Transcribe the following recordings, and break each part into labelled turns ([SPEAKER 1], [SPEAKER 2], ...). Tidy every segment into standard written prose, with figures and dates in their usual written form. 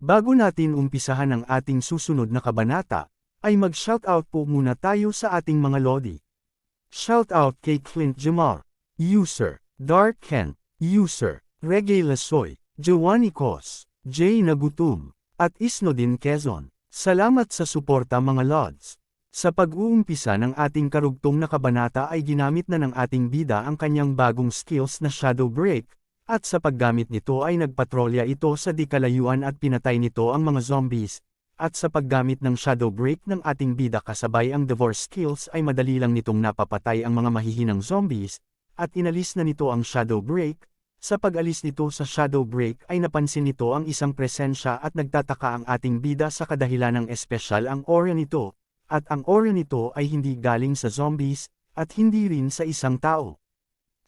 [SPEAKER 1] Bago natin umpisahan ang ating susunod na kabanata, ay mag-shoutout po muna tayo sa ating mga lodi. Shoutout kay Clint Jamar, User, Dark Ken, User, Reggae Lasoy, Giovanni Cos, Jay Nagutum, at Isnodin Quezon. Salamat sa suporta mga lods. Sa pag-uumpisa ng ating karugtong na kabanata ay ginamit na ng ating bida ang kanyang bagong skills na Shadow Break, at sa paggamit nito ay nagpatrolya ito sa di kalayuan at pinatay nito ang mga zombies, at sa paggamit ng Shadow Break ng ating bida kasabay ang Devour skills ay madali lang nitong napapatay ang mga mahihinang zombies, at inalis na nito ang Shadow Break. Sa pag-alis nito sa Shadow Break ay napansin nito ang isang presensya at nagtataka ang ating bida sa kadahilan ng espesyal ang aura nito. At ang aura nito ay hindi galing sa zombies, at hindi rin sa isang tao.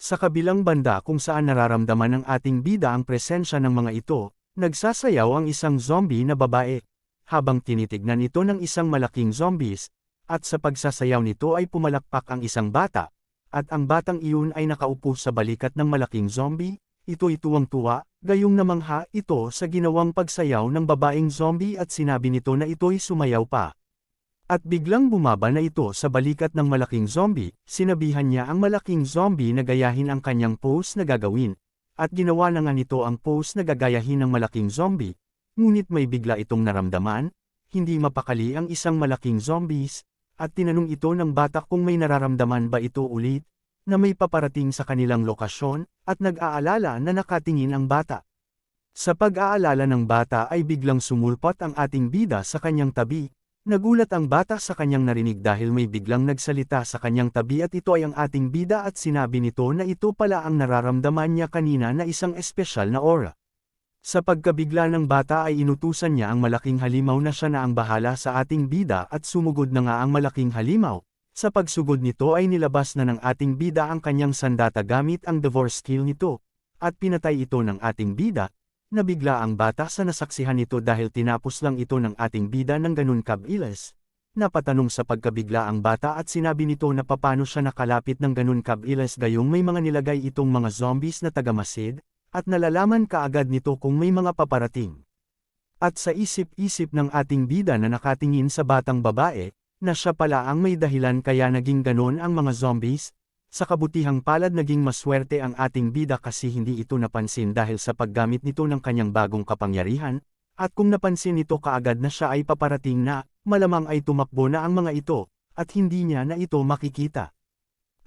[SPEAKER 1] Sa kabilang banda kung saan nararamdaman ng ating bida ang presensya ng mga ito, nagsasayaw ang isang zombie na babae. Habang tinitignan ito ng isang malaking zombies, at sa pagsasayaw nito ay pumalakpak ang isang bata, at ang batang iyon ay nakaupo sa balikat ng malaking zombie, ito'y tuwang-tuwa, gayong namangha ito sa ginawang pagsayaw ng babaeng zombie at sinabi nito na ito'y sumayaw pa. At biglang bumaba na ito sa balikat ng malaking zombie, sinabihan niya ang malaking zombie na gayahin ang kanyang pose na gagawin, at ginawa na nga nito ang pose na gagayahin ng malaking zombie, ngunit may bigla itong naramdaman, hindi mapakali ang isang malaking zombies, at tinanong ito ng bata kung may nararamdaman ba ito ulit, na may paparating sa kanilang lokasyon, at nag-aalala na nakatingin ang bata. Sa pag-aalala ng bata ay biglang sumulpot ang ating bida sa kanyang tabi. Nagulat ang bata sa kanyang narinig dahil may biglang nagsalita sa kanyang tabi at ito ay ang ating bida at sinabi nito na ito pala ang nararamdaman niya kanina na isang espesyal na aura. Sa pagkabigla ng bata ay inutusan niya ang malaking halimaw na siya na ang bahala sa ating bida at sumugod na nga ang malaking halimaw. Sa pagsugod nito ay nilabas na ng ating bida ang kanyang sandata gamit ang Devour skill nito, at pinatay ito ng ating bida. Nabigla ang bata sa nasaksihan nito dahil tinapos lang ito ng ating bida ng ganun kabilis. Napatanong sa pagkabigla ang bata at sinabi nito na papano siya nakalapit ng ganun kabilis gayong may mga nilagay itong mga zombies na tagamasid, at nalalaman kaagad nito kung may mga paparating. At sa isip-isip ng ating bida na nakatingin sa batang babae, na siya pala ang may dahilan kaya naging ganun ang mga zombies. Sa kabutihang palad naging maswerte ang ating bida kasi hindi ito napansin dahil sa paggamit nito ng kanyang bagong kapangyarihan, at kung napansin nito kaagad na siya ay paparating na, malamang ay tumakbo na ang mga ito, at hindi niya na ito makikita.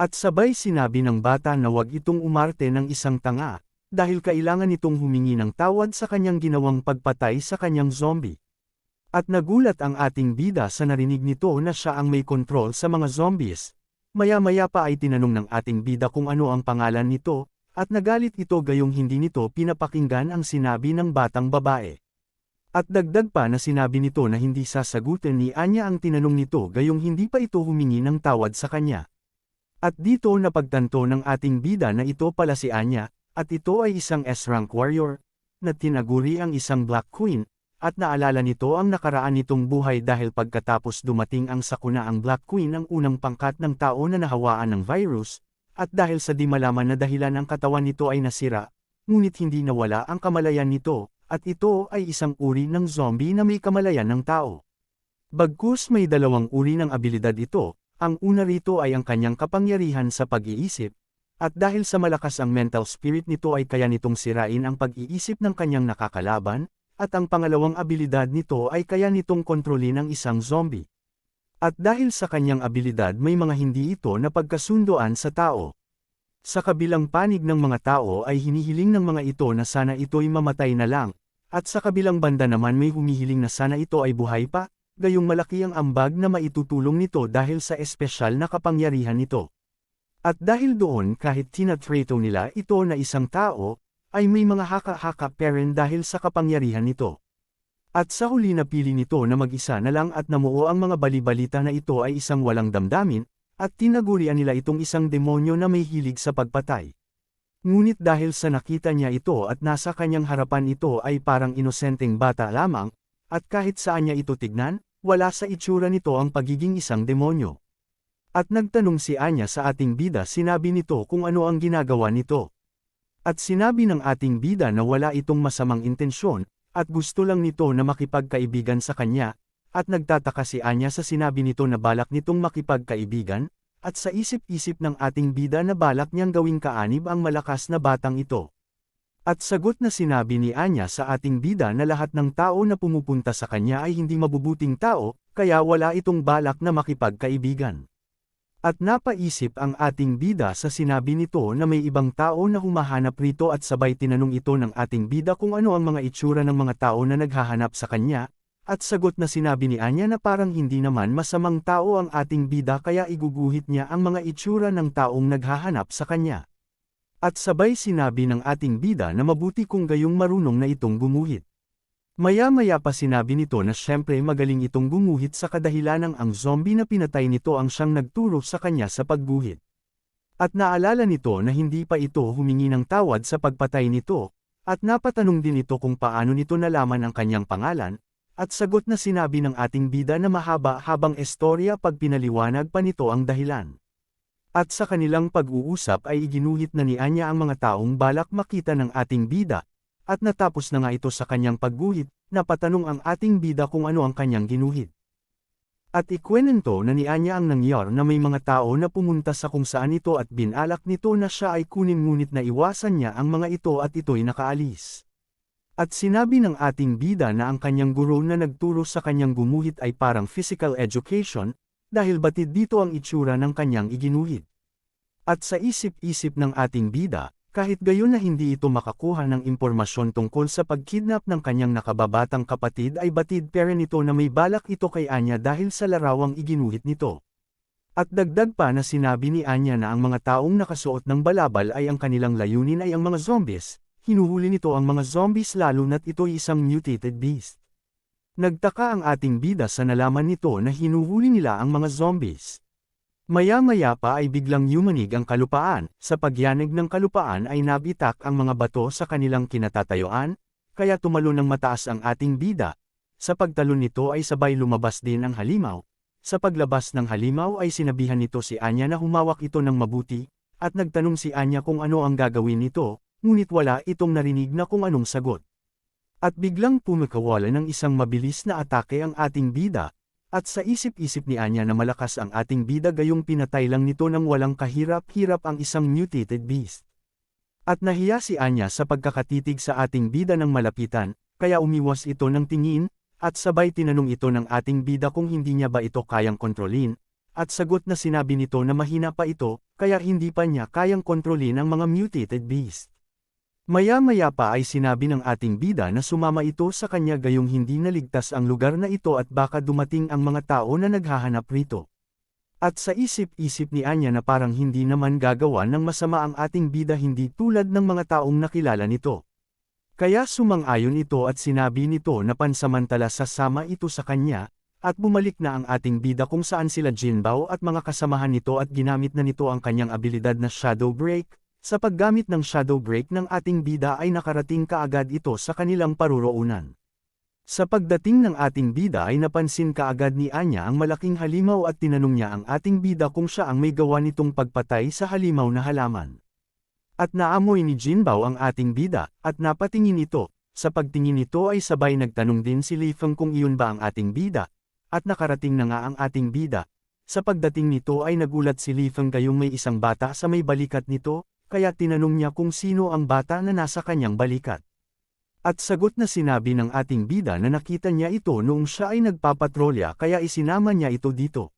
[SPEAKER 1] At sabay sinabi ng bata na wag itong umarte ng isang tanga, dahil kailangan itong humingi ng tawad sa kanyang ginawang pagpatay sa kanyang zombie. At nagulat ang ating bida sa narinig nito na siya ang may kontrol sa mga zombies. Maya-maya pa ay tinanong ng ating bida kung ano ang pangalan nito, at nagalit ito gayong hindi nito pinapakinggan ang sinabi ng batang babae. At dagdag pa na sinabi nito na hindi sasagutin ni Anya ang tinanong nito gayong hindi pa ito humingi ng tawad sa kanya. At dito napagtanto ng ating bida na ito pala si Anya, at ito ay isang S-rank warrior, na tinaguri ang isang Black Queen, at naalala nito ang nakaraan nitong buhay dahil pagkatapos dumating ang sakuna ang Black Queen ang unang pangkat ng tao na nahawaan ng virus, at dahil sa di malaman na dahilan ang katawan nito ay nasira, ngunit hindi nawala ang kamalayan nito, at ito ay isang uri ng zombie na may kamalayan ng tao. Bagkus may dalawang uri ng abilidad ito, ang una rito ay ang kanyang kapangyarihan sa pag-iisip, at dahil sa malakas ang mental spirit nito ay kaya nitong sirain ang pag-iisip ng kanyang nakakalaban, at ang pangalawang abilidad nito ay kaya nitong kontrolin ang isang zombie. At dahil sa kanyang abilidad may mga hindi ito na pagkasundoan sa tao. Sa kabilang panig ng mga tao ay hinihiling ng mga ito na sana ito'y mamatay na lang, at sa kabilang banda naman may humihiling na sana ito ay buhay pa, gayong malaki ang ambag na maitutulong nito dahil sa espesyal na kapangyarihan nito. At dahil doon kahit tinatrato nila ito na isang tao, ay may mga haka-haka pa rin dahil sa kapangyarihan nito. At sa huli napili nito na mag-isa na lang at namuo ang mga balibalita na ito ay isang walang damdamin, at tinagurian nila itong isang demonyo na may hilig sa pagpatay. Ngunit dahil sa nakita niya ito at nasa kanyang harapan ito ay parang inosenteng bata lamang, at kahit saan niya ito tignan, wala sa itsura nito ang pagiging isang demonyo. At nagtanong si Anya sa ating bida sinabi nito kung ano ang ginagawa nito. At sinabi ng ating bida na wala itong masamang intensyon, at gusto lang nito na makipagkaibigan sa kanya, at nagtataka si Anya sa sinabi nito na balak nitong makipagkaibigan, at sa isip-isip ng ating bida na balak niyang gawing kaanib ang malakas na batang ito. At sagot na sinabi ni Anya sa ating bida na lahat ng tao na pumupunta sa kanya ay hindi mabubuting tao, kaya wala itong balak na makipagkaibigan. At napaisip ang ating bida sa sinabi nito na may ibang tao na humahanap rito at sabay tinanong ito ng ating bida kung ano ang mga itsura ng mga tao na naghahanap sa kanya, at sagot na sinabi ni Anya na parang hindi naman masamang tao ang ating bida kaya iguguhit niya ang mga itsura ng taong naghahanap sa kanya. At sabay sinabi ng ating bida na mabuti kung gayong marunong na itong gumuhit. Maya-maya pa sinabi nito na syempre magaling itong gumuhit sa kadahilanang ang zombie na pinatay nito ang siyang nagturo sa kanya sa pagguhit. At naalala nito na hindi pa ito humingi ng tawad sa pagpatay nito, at napatanong din ito kung paano nito nalaman ang kanyang pangalan, at sagot na sinabi ng ating bida na mahaba habang istorya pag pinaliwanag pa nito ang dahilan. At sa kanilang pag-uusap ay iginuhit na ni Anya ang mga taong balak makita ng ating bida, at natapos na nga ito sa kanyang pagguhit, napatanong ang ating bida kung ano ang kanyang ginuhit. At ikwenento na ni Anya ang nangyari na may mga tao na pumunta sa kung saan ito at binalak nito na siya ay kunin ngunit na iwasan niya ang mga ito at ito'y nakaalis. At sinabi ng ating bida na ang kanyang guro na nagturo sa kanyang gumuhit ay parang physical education, dahil batid dito ang itsura ng kanyang iginuhit. At sa isip-isip ng ating bida, kahit gayon na hindi ito makakuha ng impormasyon tungkol sa pagkidnap ng kanyang nakababatang kapatid ay batid pera nito na may balak ito kay Anya dahil sa larawang iginuhit nito. At dagdag pa na sinabi ni Anya na ang mga taong nakasuot ng balabal ay ang kanilang layunin ay ang mga zombies. Hinuhuli nito ang mga zombies lalo na't ito'y isang mutated beast. Nagtaka ang ating bida sa nalaman nito na hinuhuli nila ang mga zombies. Maya-maya pa ay biglang yumanig ang kalupaan, sa pagyanig ng kalupaan ay nabitak ang mga bato sa kanilang kinatatayuan, kaya tumalon ng mataas ang ating bida. Sa pagtalon nito ay sabay lumabas din ang halimaw. Sa paglabas ng halimaw ay sinabihan nito si Anya na humawak ito ng mabuti, at nagtanong si Anya kung ano ang gagawin nito. Ngunit wala itong narinig na kung anong sagot. At biglang pumikawala ng isang mabilis na atake ang ating bida, at sa isip-isip ni Anya na malakas ang ating bida gayong pinatay lang nito ng walang kahirap-hirap ang isang mutated beast. At nahiya si Anya sa pagkakatitig sa ating bida ng malapitan, kaya umiwas ito ng tingin, at sabay tinanong ito ng ating bida kung hindi niya ba ito kayang kontrolin, at sagot na sinabi nito na mahina pa ito, kaya hindi pa niya kayang kontrolin ang mga mutated beast. Maya-maya pa ay sinabi ng ating bida na sumama ito sa kanya gayong hindi naligtas ang lugar na ito at baka dumating ang mga tao na naghahanap rito. At sa isip-isip ni Anya na parang hindi naman gagawa ng masama ang ating bida hindi tulad ng mga taong nakilala nito. Kaya sumang-ayon ito at sinabi nito na pansamantala sasama ito sa kanya, at bumalik na ang ating bida kung saan sila Jinbao at mga kasamahan nito at ginamit na nito ang kanyang abilidad na Shadow Break. Sa paggamit ng Shadow Break ng ating bida ay nakarating kaagad ito sa kanilang paruroonan. Sa pagdating ng ating bida ay napansin kaagad ni Anya ang malaking halimaw at tinanong niya ang ating bida kung siya ang may gawa nitong pagpatay sa halimaw na halaman. At naamoy ni Jinbao ang ating bida, at napatingin ito. Sa pagtingin nito ay sabay nagtanong din si Li Feng kung iyon ba ang ating bida, at nakarating na nga ang ating bida. Sa pagdating nito ay nagulat si Li Feng gayong may isang bata sa may balikat nito, kaya tinanong niya kung sino ang bata na nasa kanyang balikat. At sagot na sinabi ng ating bida na nakita niya ito noong siya ay nagpapatrolya kaya isinama niya ito dito.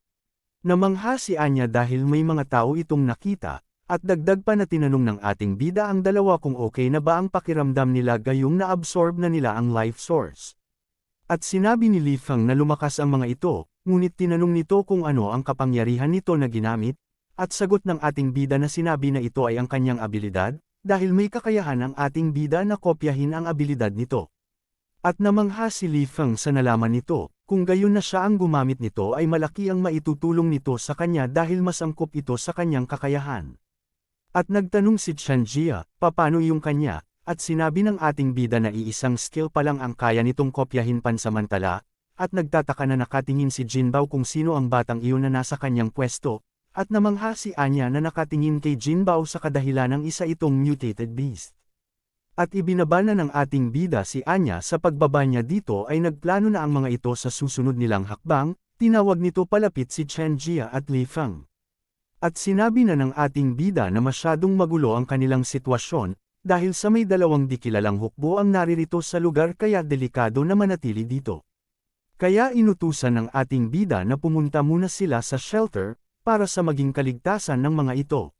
[SPEAKER 1] Namangha si Anya dahil may mga tao itong nakita, at dagdag pa na tinanong ng ating bida ang dalawa kung okay na ba ang pakiramdam nila gayong na-absorb na nila ang life source. At sinabi ni Li Feng na lumakas ang mga ito, ngunit tinanong nito kung ano ang kapangyarihan nito na ginamit, at sagot ng ating bida na sinabi na ito ay ang kanyang abilidad, dahil may kakayahan ang ating bida na kopyahin ang abilidad nito. At namangha si Li Feng sa nalaman nito, kung gayon na siya ang gumamit nito ay malaki ang maitutulong nito sa kanya dahil mas angkop ito sa kanyang kakayahan. At nagtanong si Chen Jia, paano yung kanya, at sinabi ng ating bida na iisang skill pa lang ang kaya nitong kopyahin pansamantala, at nagtataka na nakatingin si Jinbao kung sino ang batang iyon na nasa kanyang pwesto. At namangha si Anya na nakatingin kay Jinbao sa kadahilan ng isa itong mutated beast. At ibinaba na ng ating bida si Anya sa pagbaba niya dito ay nagplano na ang mga ito sa susunod nilang hakbang, tinawag nito palapit si Chen Jia at Li Feng. At sinabi na ng ating bida na masyadong magulo ang kanilang sitwasyon, dahil sa may dalawang di kilalang hukbo ang naririto sa lugar kaya delikado na manatili dito. Kaya inutusan ng ating bida na pumunta muna sila sa shelter, para sa maging kaligtasan ng mga ito.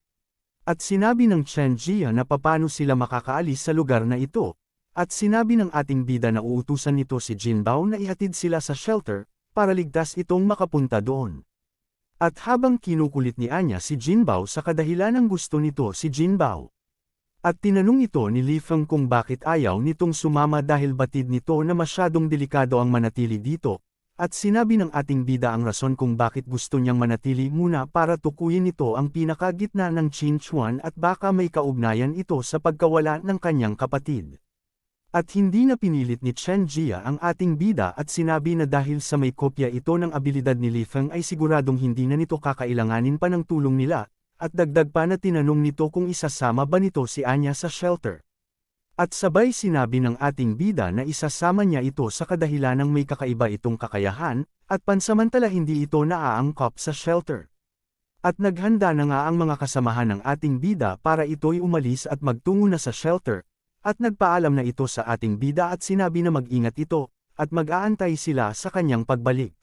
[SPEAKER 1] At sinabi ng Chen Jia na papaano sila makakaalis sa lugar na ito, at sinabi ng ating bida na uutusan nito si Jinbao na ihatid sila sa shelter, para ligtas itong makapunta doon. At habang kinukulit ni Anya si Jinbao sa kadahilan ng gusto nito si Jinbao. At tinanong ito ni Li Feng kung bakit ayaw nitong sumama dahil batid nito na masyadong delikado ang manatili dito, at sinabi ng ating bida ang rason kung bakit gusto niyang manatili muna para tukuyin nito ang pinakagitna ng Qinchuan at baka may kaugnayan ito sa pagkawala ng kanyang kapatid. At hindi na pinilit ni Chen Jia ang ating bida at sinabi na dahil sa may kopya ito ng abilidad ni Li Feng ay siguradong hindi na nito kakailanganin pa ng tulong nila, at dagdag pa na tinanong nito kung isasama ba nito si Anya sa shelter. At sabay sinabi ng ating bida na isasama niya ito sa kadahilanang may kakaiba itong kakayahan, at pansamantala hindi ito naaangkop sa shelter. At naghanda na nga ang mga kasamahan ng ating bida para ito'y umalis at magtungo na sa shelter, at nagpaalam na ito sa ating bida at sinabi na mag-ingat ito, at mag-aantay sila sa kanyang pagbalik.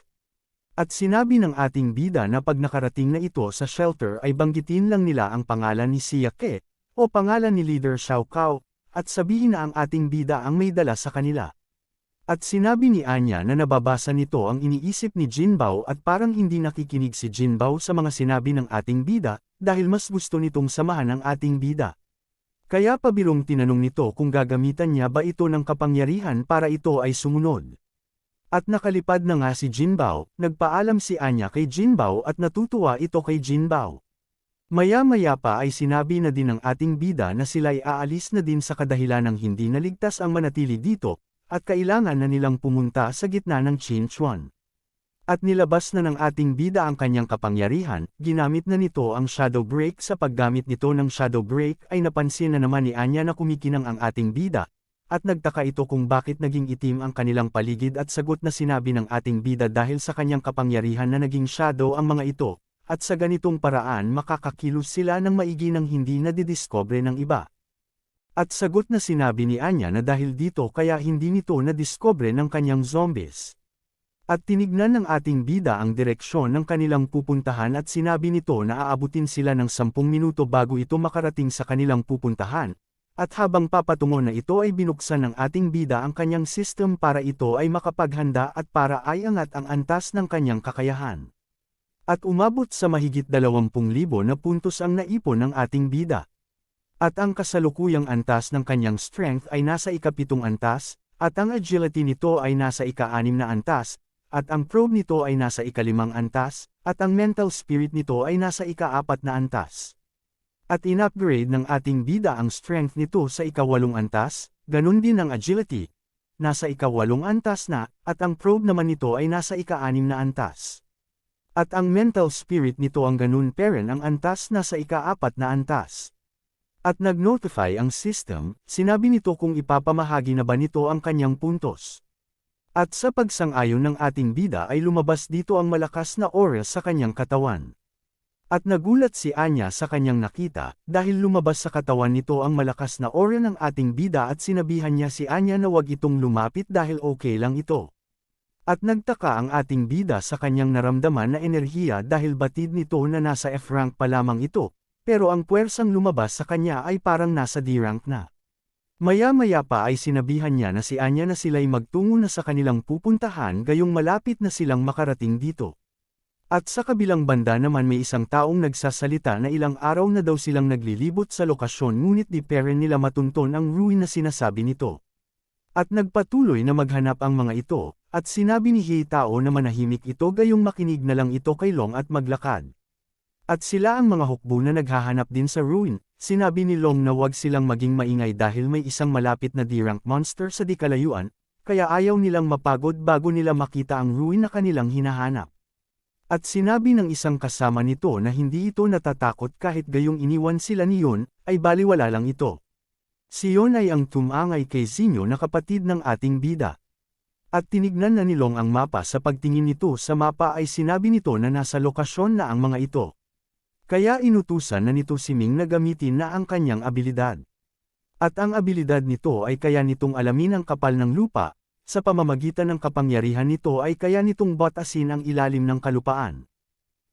[SPEAKER 1] At sinabi ng ating bida na pag nakarating na ito sa shelter ay banggitin lang nila ang pangalan ni Xia Ke, o pangalan ni Leader Xiao Cao, at sabihin na ang ating bida ang may dala sa kanila. At sinabi ni Anya na nababasa nito ang iniisip ni Jinbao at parang hindi nakikinig si Jinbao sa mga sinabi ng ating bida, dahil mas gusto nitong samahan ang ating bida. Kaya pabirong tinanong nito kung gagamitan niya ba ito ng kapangyarihan para ito ay sumunod. At nakalipad na nga si Jinbao, nagpaalam si Anya kay Jinbao at natutuwa ito kay Jinbao. Maya-maya pa ay sinabi na din ng ating bida na sila'y aalis na din sa kadahilanang hindi naligtas ang manatili dito, at kailangan na nilang pumunta sa gitna ng Qinchuan. At nilabas na ng ating bida ang kanyang kapangyarihan, ginamit na nito ang Shadow Break. Sa paggamit nito ng Shadow Break ay napansin na naman ni Anya na kumikinang ang ating bida, at nagtaka ito kung bakit naging itim ang kanilang paligid at sagot na sinabi ng ating bida dahil sa kanyang kapangyarihan na naging shadow ang mga ito. At sa ganitong paraan makakakilos sila ng maigi nang hindi nadidiscover ng iba. At sagot na sinabi ni Anya na dahil dito kaya hindi nito nadiscover ng kanyang zombies. At tinignan ng ating bida ang direksyon ng kanilang pupuntahan at sinabi nito na aabutin sila ng 10 minuto bago ito makarating sa kanilang pupuntahan. At habang papatungo na ito ay binuksan ng ating bida ang kanyang system para ito ay makapaghanda at para ay angat ang antas ng kanyang kakayahan. At umabot sa mahigit 20,000 na puntos ang naipon ng ating bida. At ang kasalukuyang antas ng kanyang strength ay nasa ika-7 antas, at ang agility nito ay nasa ika-6 na antas, at ang probe nito ay nasa ika-5 antas, at ang mental spirit nito ay nasa ika-4 na antas. At in-upgrade ng ating bida ang strength nito sa ika-8 antas, ganun din ang agility, nasa ika-8 antas na, at ang probe naman nito ay nasa ika-6 na antas. At ang mental spirit nito ang ganun pa rin ang antas na sa ika-4 na antas. At nag-notify ang system, sinabi nito kung ipapamahagi na ba nito ang kanyang puntos. At sa pagsang-ayon ng ating bida ay lumabas dito ang malakas na aura sa kanyang katawan. At nagulat si Anya sa kanyang nakita, dahil lumabas sa katawan nito ang malakas na aura ng ating bida at sinabihan niya si Anya na wag itong lumapit dahil okay lang ito. At nagtaka ang ating bida sa kanyang naramdaman na enerhiya dahil batid nito na nasa F-rank pa lamang ito, pero ang puwersang lumabas sa kanya ay parang nasa D-rank na. Maya-maya pa ay sinabihan niya na si Anya na sila'y magtungo na sa kanilang pupuntahan gayong malapit na silang makarating dito. At sa kabilang banda naman may isang taong nagsasalita na ilang araw na daw silang naglilibot sa lokasyon ngunit di pa rin nila matunton ang ruin na sinasabi nito. At nagpatuloy na maghanap ang mga ito, at sinabi ni Hei Tao na manahimik ito gayong makinig na lang ito kay Long at maglakad. At sila ang mga hukbo na naghahanap din sa ruin, sinabi ni Long na wag silang maging maingay dahil may isang malapit na D-rank monster sa di kalayuan, kaya ayaw nilang mapagod bago nila makita ang ruin na kanilang hinahanap. At sinabi ng isang kasama nito na hindi ito natatakot kahit gayong iniwan sila niyon, ay baliwala lang ito. Si Yon ay ang tumangay kay Zinyo na kapatid ng ating bida. At tinignan na ni Long ang mapa. Sa pagtingin nito sa mapa ay sinabi nito na nasa lokasyon na ang mga ito. Kaya inutusan na nito si Ming na gamitin na ang kanyang abilidad. At ang abilidad nito ay kaya nitong alamin ang kapal ng lupa, sa pamamagitan ng kapangyarihan nito ay kaya nitong batasin ang ilalim ng kalupaan.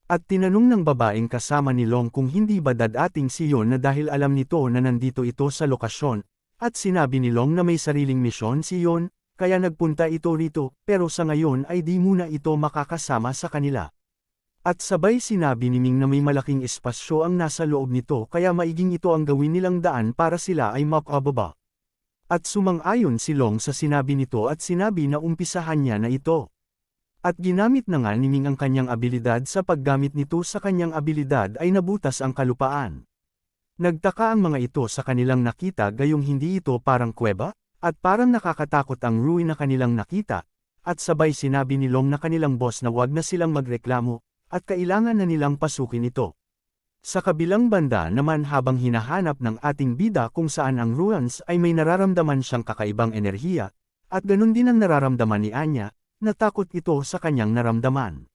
[SPEAKER 1] At tinanong ng babaeng kasama ni Long kung hindi ba dadating si Yon na dahil alam nito na nandito ito sa lokasyon, at sinabi ni Long na may sariling misyon si Yon, kaya nagpunta ito rito, pero sa ngayon ay di muna ito makakasama sa kanila. At sabay sinabi ni Ming na may malaking espasyo ang nasa loob nito kaya maiging ito ang gawin nilang daan para sila ay makababa. At sumang-ayon si Long sa sinabi nito at sinabi na umpisahan niya na ito. At ginamit na nga ni Ming ang kanyang abilidad. Sa paggamit nito sa kanyang abilidad ay nabutas ang kalupaan. Nagtaka ang mga ito sa kanilang nakita gayong hindi ito parang kuweba, at parang nakakatakot ang ruin na kanilang nakita, at sabay sinabi ni Long na kanilang boss na wag na silang magreklamo, at kailangan na nilang pasukin ito. Sa kabilang banda naman habang hinahanap ng ating bida kung saan ang ruins ay may nararamdaman siyang kakaibang enerhiya, at ganun din ang nararamdaman ni Anya, natakot ito sa kanyang naramdaman.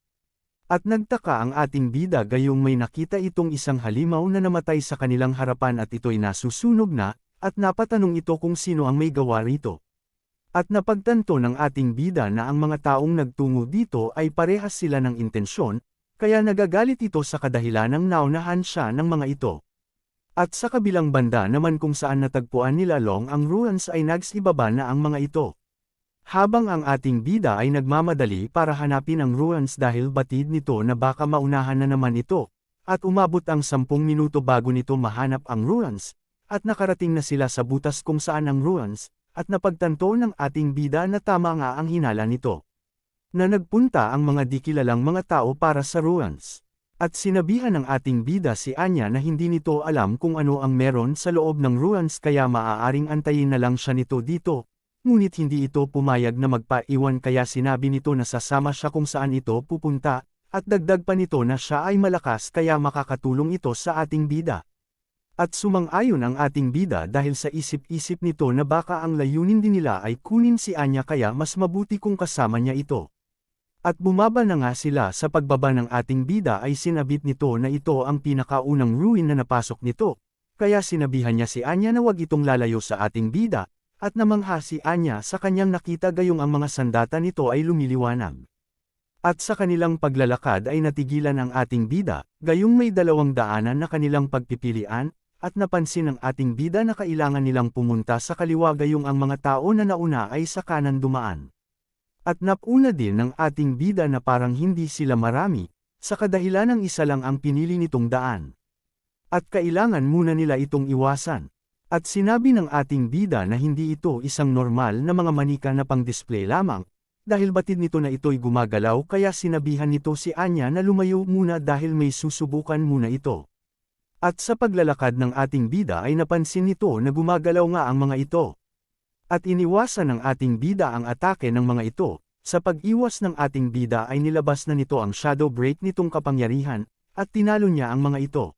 [SPEAKER 1] At nagtaka ang ating bida gayong may nakita itong isang halimaw na namatay sa kanilang harapan at ito'y nasusunog na, at napatanong ito kung sino ang may gawa rito. At napagtanto ng ating bida na ang mga taong nagtungo dito ay parehas sila ng intensyon, kaya nagagalit ito sa kadahilan ng naunahan siya ng mga ito. At sa kabilang banda naman kung saan natagpuan nila Long ang ruins ay nagsibaba na ang mga ito. Habang ang ating bida ay nagmamadali para hanapin ang ruins dahil batid nito na baka maunahan na naman ito, at umabot ang 10 minuto bago nito mahanap ang ruins, at nakarating na sila sa butas kung saan ang ruins, at napagtanto ng ating bida na tama nga ang hinala nito. Na nagpunta ang mga di kilalang mga tao para sa ruins. At sinabihan ng ating bida si Anya na hindi nito alam kung ano ang meron sa loob ng ruins kaya maaaring antayin na lang siya nito dito, ngunit hindi ito pumayag na magpaiwan kaya sinabi nito na sasama siya kung saan ito pupunta, at dagdag pa nito na siya ay malakas kaya makakatulong ito sa ating bida. At sumang-ayon ang ating bida dahil sa isip-isip nito na baka ang layunin din nila ay kunin si Anya kaya mas mabuti kung kasama niya ito. At bumaba na nga sila sa pagbaba ng ating bida ay sinabit nito na ito ang pinakaunang ruin na napasok nito, kaya sinabihan niya si Anya na wag itong lalayo sa ating bida, at namangha si Anya sa kanyang nakita gayong ang mga sandata nito ay lumiliwanag. At sa kanilang paglalakad ay natigilan ang ating bida, gayong may 2 daanan na kanilang pagpipilian, at napansin ng ating bida na kailangan nilang pumunta sa kaliwa gayong ang mga tao na nauna ay sa kanan dumaan. At napuna din ng ating bida na parang hindi sila marami, sa kadahilan ng isa lang ang pinili nitong daan. At kailangan muna nila itong iwasan. At sinabi ng ating bida na hindi ito isang normal na mga manika na pang-display lamang, dahil batid nito na ito'y gumagalaw kaya sinabihan nito si Anya na lumayo muna dahil may susubukan muna ito. At sa paglalakad ng ating bida ay napansin nito na gumagalaw nga ang mga ito. At iniwasan ng ating bida ang atake ng mga ito, sa pag-iwas ng ating bida ay nilabas na nito ang shadow break nitong kapangyarihan, at tinalo niya ang mga ito.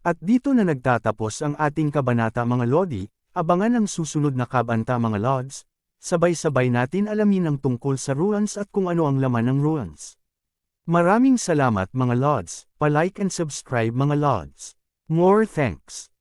[SPEAKER 1] At dito na nagtatapos ang ating kabanata mga Lodi, abangan ang susunod na kabanta mga Lods, sabay-sabay natin alamin ang tungkol sa ruins at kung ano ang laman ng ruins. Maraming salamat mga Lods, pa-like and subscribe mga Lods. More thanks.